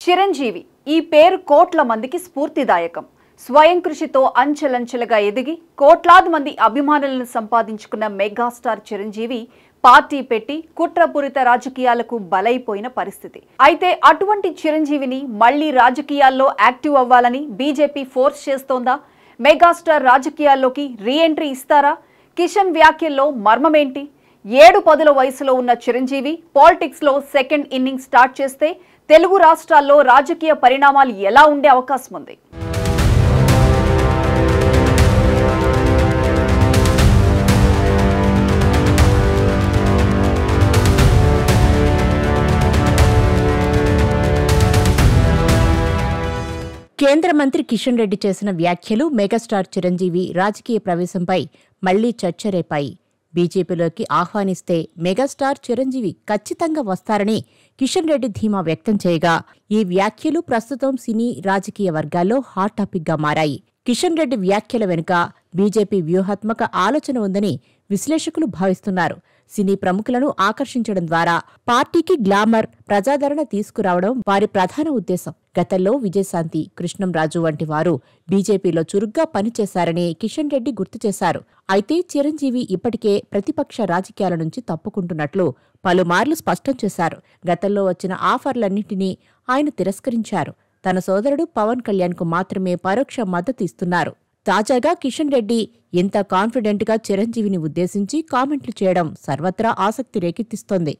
చిరంజీవి ఈ పేరు కోట్ల మందికి స్ఫూర్తిదాయకం. స్వయం కృషితో అంచెలంచెలుగా ఎదిగి కోట్లాది మంది అభిమానులను సంపాదించుకున్న మెగాస్టార్ చిరంజీవి పార్టీ పెట్టి కుట్రపూరిత రాజకీయాలకు బలైపోయిన పరిస్థితి. అయితే అటువంటి చిరంజీవిని మళ్లీ రాజకీయాల్లో యాక్టివ్ అవ్వాలని బీజేపీ ఫోర్స్ చేస్తోందా? మెగాస్టార్ రాజకీయాల్లోకి రీ ఎంట్రీ ఇస్తారా? కిషన్ వ్యాఖ్యల్లో మర్మమేంటి? 7-10 వయసులో ఉన్న చిరంజీవి పాలిటిక్స్ లో సెకండ్ ఇన్నింగ్ స్టార్ట్ చేస్తే తెలుగు రాష్ట్రాల్లో రాజకీయ పరిణామాలు ఎలా ఉండే అవకాశం ఉంది? కేంద్ర మంత్రి కిషన్ రెడ్డి చేసిన వ్యాఖ్యలు మెగాస్టార్ చిరంజీవి రాజకీయ ప్రవేశంపై మళ్లీ చర్చ రేపాయి. బీజేపీలోకి ఆహ్వానిస్తే మెగాస్టార్ చిరంజీవి ఖచ్చితంగా వస్తారని కిషన్ రెడ్డి ధీమా వ్యక్తం చేయగా, ఈ వ్యాఖ్యలు ప్రస్తుతం సినీ రాజకీయ వర్గాల్లో హాట్ టాపిక్గా మారాయి. కిషన్ రెడ్డి వ్యాఖ్యల వెనుక బీజేపీ వ్యూహాత్మక ఆలోచన ఉందని విశ్లేషకులు భావిస్తున్నారు. సినీ ప్రముఖులను ఆకర్షించడం ద్వారా పార్టీకి గ్లామర్, ప్రజాదరణ తీసుకురావడం వారి ప్రధాన ఉద్దేశం. గతంలో విజయశాంతి, కృష్ణంరాజు వంటి వారు బీజేపీలో చురుగ్గా పనిచేశారని కిషన్ రెడ్డి గుర్తు చేశారు. అయితే చిరంజీవి ఇప్పటికే ప్రతిపక్ష రాజకీయాల నుంచి తప్పుకుంటున్నట్లు పలుమార్లు స్పష్టం చేశారు. గతంలో వచ్చిన ఆఫర్లన్నింటినీ ఆయన తిరస్కరించారు. తన సోదరుడు పవన్ కళ్యాణ్కు మాత్రమే పరోక్ష మద్దతు ఇస్తున్నారు. తాజాగా కిషన్ రెడ్డి ఇంత కాన్ఫిడెంట్గా చిరంజీవిని ఉద్దేశించి కామెంట్లు చేయడం సర్వత్రా ఆసక్తి రేకెత్తిస్తోంది.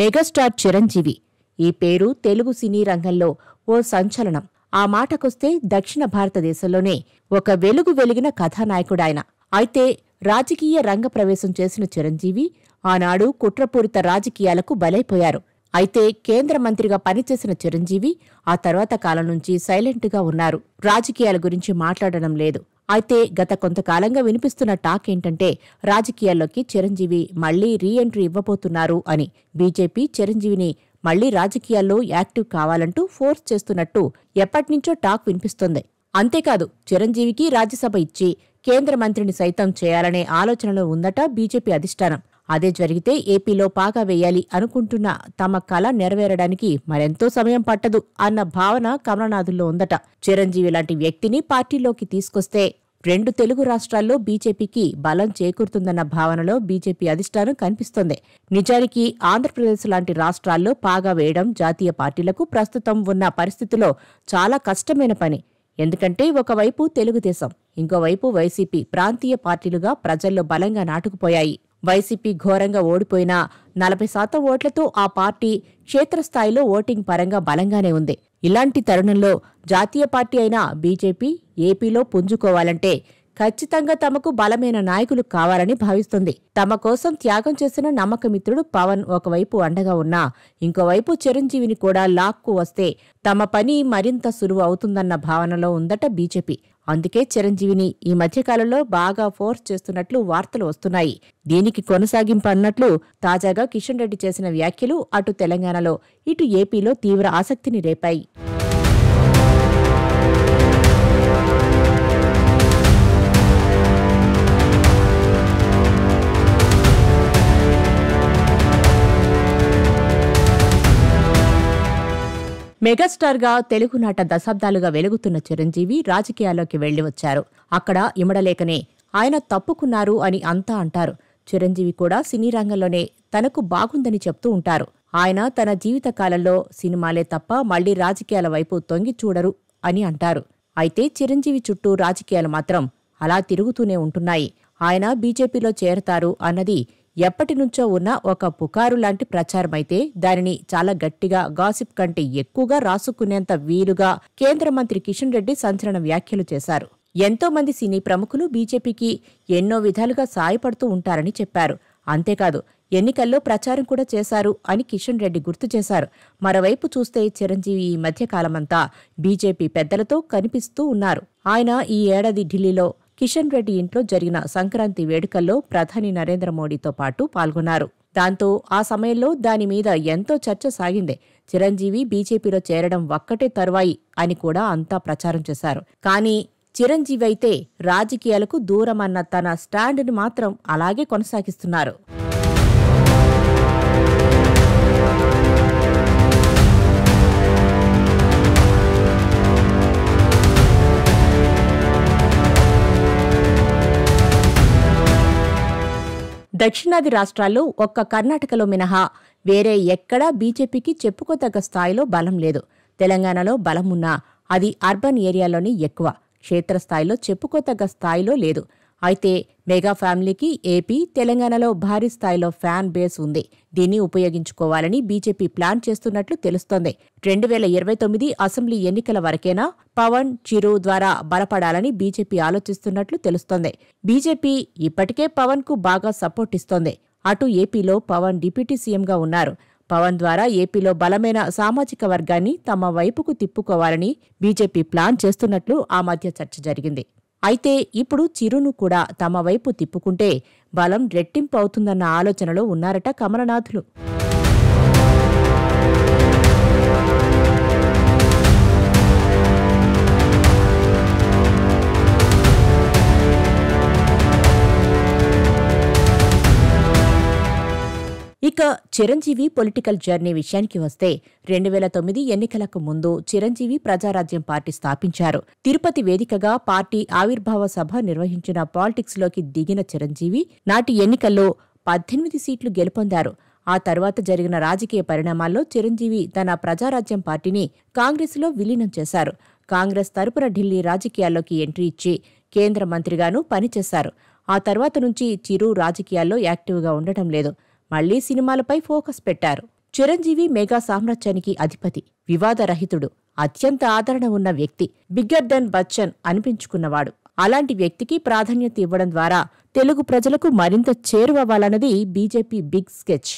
మెగాస్టార్ చిరంజీవి ఈ పేరు తెలుగు సినీ రంగంలో ఓ సంచలనం. ఆ మాటకొస్తే దక్షిణ భారతదేశంలోనే ఒక వెలిగిన కథానాయకుడాయన. అయితే రాజకీయ రంగ ప్రవేశం చేసిన చిరంజీవి ఆనాడు కుట్రపూరిత రాజకీయాలకు బలైపోయారు. అయితే కేంద్ర మంత్రిగా పనిచేసిన చిరంజీవి ఆ తర్వాత కాలం నుంచి సైలెంట్గా ఉన్నారు. రాజకీయాల గురించి మాట్లాడడం లేదు. అయితే గత కొంతకాలంగా వినిపిస్తున్న టాక్ ఏంటంటే రాజకీయాల్లోకి చిరంజీవి మళ్లీ రీ ఎంట్రీ ఇవ్వబోతున్నారు అని. బీజేపీ చిరంజీవిని మళ్లీ రాజకీయాల్లో యాక్టివ్ కావాలంటూ ఫోర్స్ చేస్తున్నట్టు ఎప్పటినుంచో టాక్ వినిపిస్తోంది. అంతేకాదు, చిరంజీవికి రాజ్యసభ ఇచ్చి కేంద్ర మంత్రిని సైతం చేయాలనే ఆలోచనలో ఉందట బీజేపీ అధిష్టానం. అదే జరిగితే ఏపీలో పాగా వేయాలి అనుకుంటున్న తమ కల నెరవేరడానికి మరెంతో సమయం పట్టదు అన్న భావన కమలనాథుల్లో ఉందట. చిరంజీవి లాంటి వ్యక్తిని పార్టీలోకి తీసుకొస్తే 2 తెలుగు రాష్ట్రాల్లో బీజేపీకి బలం చేకూరుతుందన్న భావనలో బీజేపీ అధిష్టానం కనిపిస్తోంది. నిజానికి ఆంధ్రప్రదేశ్ లాంటి రాష్ట్రాల్లో పాగా వేయడం జాతీయ పార్టీలకు ప్రస్తుతం ఉన్న పరిస్థితిలో చాలా కష్టమైన పని. ఎందుకంటే ఒకవైపు తెలుగుదేశం, ఇంకోవైపు వైసీపీ ప్రాంతీయ పార్టీలుగా ప్రజల్లో బలంగా నాటుకుపోయాయి. వైసీపీ ఘోరంగా ఓడిపోయినా 40% ఓట్లతో ఆ పార్టీ క్షేత్రస్థాయిలో ఓటింగ్ పరంగా బలంగానే ఉంది. ఇలాంటి తరుణంలో జాతీయ పార్టీ అయిన బీజేపీ ఏపీలో పుంజుకోవాలంటే ఖచ్చితంగా తమకు బలమైన నాయకులు కావాలని భావిస్తుంది. తమ కోసం త్యాగం చేసిన నమ్మకమిత్రుడు పవన్ ఒకవైపు అండగా ఉన్నా, ఇంకోవైపు చిరంజీవిని కూడా లాక్కు వస్తే తమ పని మరింత సులువు అవుతుందన్న భావనలో ఉందట బీజేపీ. అందుకే చిరంజీవిని ఈ మధ్యకాలంలో బాగా ఫోర్స్ చేస్తున్నట్లు వార్తలు వస్తున్నాయి. దీనికి కొనసాగింపు అన్నట్లు తాజాగా కిషన్ రెడ్డి చేసిన వ్యాఖ్యలు అటు తెలంగాణలో, ఇటు ఏపీలో తీవ్ర ఆసక్తిని రేపాయి. మెగాస్టార్గా తెలుగునాట దశాబ్దాలుగా వెలుగుతున్న చిరంజీవి రాజకీయాల్లోకి వెళ్లి వచ్చారు. అక్కడ ఇమడలేకనే ఆయన తప్పుకున్నారు అని అంతా అంటారు. చిరంజీవి కూడా సినీ రంగంలోనే తనకు బాగుందని చెప్తూ ఉంటారు. ఆయన తన జీవిత కాలంలో సినిమాలే తప్ప మళ్లీ రాజకీయాల వైపు తొంగి చూడరు అని అంటారు. అయితే చిరంజీవి చుట్టూ రాజకీయాలు మాత్రం అలా తిరుగుతూనే ఉంటున్నాయి. ఆయన బీజేపీలో చేరతారు అన్నది ఎప్పటినుంచో ఉన్న ఒక పుకారు లాంటి ప్రచారమైతే దానిని చాలా గట్టిగా, గాసిప్ కంటే ఎక్కువగా రాసుకునేంత వీలుగా కేంద్ర మంత్రి కిషన్ రెడ్డి సంచలన వ్యాఖ్యలు చేశారు. ఎంతో మంది సినీ ప్రముఖులు బీజేపీకి ఎన్నో విధాలుగా సాయపడుతూ ఉంటారని చెప్పారు. అంతేకాదు, ఎన్నికల్లో ప్రచారం కూడా చేశారు అని కిషన్ రెడ్డి గుర్తు చేశారు. మరోవైపు చూస్తే చిరంజీవి ఈ మధ్యకాలమంతా బీజేపీ పెద్దలతో కనిపిస్తూ ఉన్నారు. ఆయన ఈ ఏడాది ఢిల్లీలో కిషన్ రెడ్డి ఇంట్లో జరిగిన సంక్రాంతి వేడుకల్లో ప్రధాని నరేంద్ర మోడీతో పాటు పాల్గొన్నారు. దాంతో ఆ సమయంలో దాని మీద ఎంతో చర్చ సాగింది. చిరంజీవి బీజేపీలో చేరడం ఒక్కటే తరువాయి అని కూడా అంతా ప్రచారం చేశారు. కానీ చిరంజీవి అయితే రాజకీయాలకు దూరమన్న తన స్టాండ్ని మాత్రం అలాగే కొనసాగిస్తున్నారు. దక్షిణాది రాష్ట్రాల్లో ఒక్క కర్ణాటకలో మినహా వేరే ఎక్కడా బీజేపీకి చెప్పుకోదగ్గ స్థాయిలో బలం లేదు. తెలంగాణలో బలమున్నా అది అర్బన్ ఏరియాలోనే ఎక్కువ, క్షేత్రస్థాయిలో చెప్పుకోదగ్గ స్థాయిలో లేదు. అయితే మెగా ఫ్యామిలీకి ఏపీ, తెలంగాణలో భారీ స్థాయిలో ఫ్యాన్ బేస్ ఉంది. దీన్ని ఉపయోగించుకోవాలని బీజేపీ ప్లాన్ చేస్తున్నట్లు తెలుస్తోంది. 2029 అసెంబ్లీ ఎన్నికల వరకేనా పవన్, చిరు ద్వారా బలపడాలని బీజేపీ ఆలోచిస్తున్నట్లు తెలుస్తోంది. బీజేపీ ఇప్పటికే పవన్ కు బాగా సపోర్ట్ ఇస్తోంది. అటు ఏపీలో పవన్ డిప్యూటీ సీఎంగా ఉన్నారు. పవన్ ద్వారా ఏపీలో బలమైన సామాజిక వర్గాన్ని తమ వైపుకు తిప్పుకోవాలని బీజేపీ ప్లాన్ చేస్తున్నట్లు ఆ మధ్య చర్చ జరిగింది. అయితే ఇప్పుడు చిరును కూడా తమ వైపు తిప్పుకుంటే బలం రెట్టింపు అవుతుందన్న ఆలోచనలో ఉన్నారట కమలనాథులు. ఇక చిరంజీవి పొలిటికల్ జర్నీ విషయానికి వస్తే 2009 ఎన్నికలకు ముందు చిరంజీవి ప్రజారాజ్యం పార్టీ స్థాపించారు. తిరుపతి వేదికగా పార్టీ ఆవిర్భావ సభ నిర్వహించిన పాలిటిక్స్లోకి దిగిన చిరంజీవి నాటి ఎన్నికల్లో 18 సీట్లు గెలుపొందారు. ఆ తర్వాత జరిగిన రాజకీయ పరిణామాల్లో చిరంజీవి తన ప్రజారాజ్యం పార్టీని కాంగ్రెస్లో విలీనం చేశారు. కాంగ్రెస్ తరపున ఢిల్లీ రాజకీయాల్లోకి ఎంట్రీ ఇచ్చి కేంద్ర మంత్రిగానూ పనిచేశారు. ఆ తర్వాత నుంచి చిరు రాజకీయాల్లో యాక్టివ్గా ఉండటం లేదు. మళ్లీ సినిమాలపై ఫోకస్ పెట్టారు. చిరంజీవి మెగా సామ్రాజ్యానికి అధిపతి, వివాదరహితుడు, అత్యంత ఆదరణ ఉన్న వ్యక్తి, బిగ్గర్ దెన్ బచ్చన్ అనిపించుకున్నవాడు. అలాంటి వ్యక్తికి ప్రాధాన్యత ఇవ్వడం ద్వారా తెలుగు ప్రజలకు మరింత చేరువవ్వాలన్నది బీజేపీ బిగ్ స్కెచ్.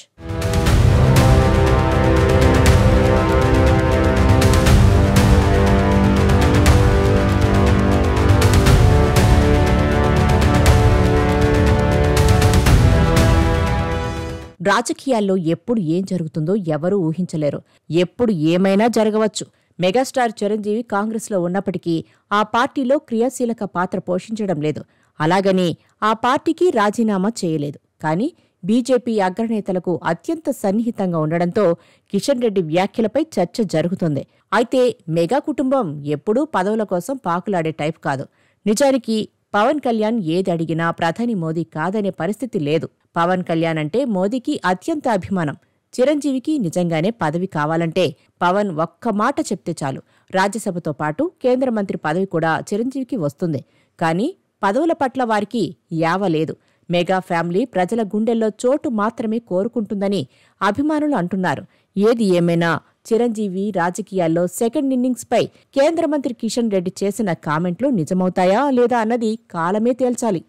రాజకీయాల్లో ఎప్పుడు ఏం జరుగుతుందో ఎవరూ ఊహించలేరు. ఎప్పుడు ఏమైనా జరగవచ్చు. మెగాస్టార్ చిరంజీవి కాంగ్రెస్లో ఉన్నప్పటికీ ఆ పార్టీలో క్రియాశీలక పాత్ర పోషించడం లేదు. అలాగని ఆ పార్టీకి రాజీనామా చేయలేదు. కానీ బీజేపీ అగ్రనేతలకు అత్యంత సన్నిహితంగా ఉండడంతో కిషన్ రెడ్డి వ్యాఖ్యలపై చర్చ జరుగుతుంది. అయితే మెగా కుటుంబం ఎప్పుడూ పదవుల కోసం పాకులాడే టైప్ కాదు. నిజానికి పవన్ కళ్యాణ్ ఏది అడిగినా ప్రధాని మోదీ కాదనే పరిస్థితి లేదు. పవన్ కళ్యాణ్ అంటే మోదీకి అత్యంత అభిమానం. చిరంజీవికి నిజంగానే పదవి కావాలంటే పవన్ ఒక్క మాట చెప్తే చాలు. రాజ్యసభతో పాటు కేంద్ర మంత్రి పదవి కూడా చిరంజీవికి వస్తుంది. కానీ పదవుల పట్ల వారికి యావ లేదు. మెగా ఫ్యామిలీ ప్రజల గుండెల్లో చోటు మాత్రమే కోరుకుంటుందని అభిమానులు అంటున్నారు. ఏది ఏమైనా చిరంజీవి రాజకీయాల్లో సెకండ్ ఇన్నింగ్స్పై కేంద్ర మంత్రి కిషన్ రెడ్డి చేసిన కామెంట్లు నిజమవుతాయా లేదా అన్నది కాలమే తేల్చాలి.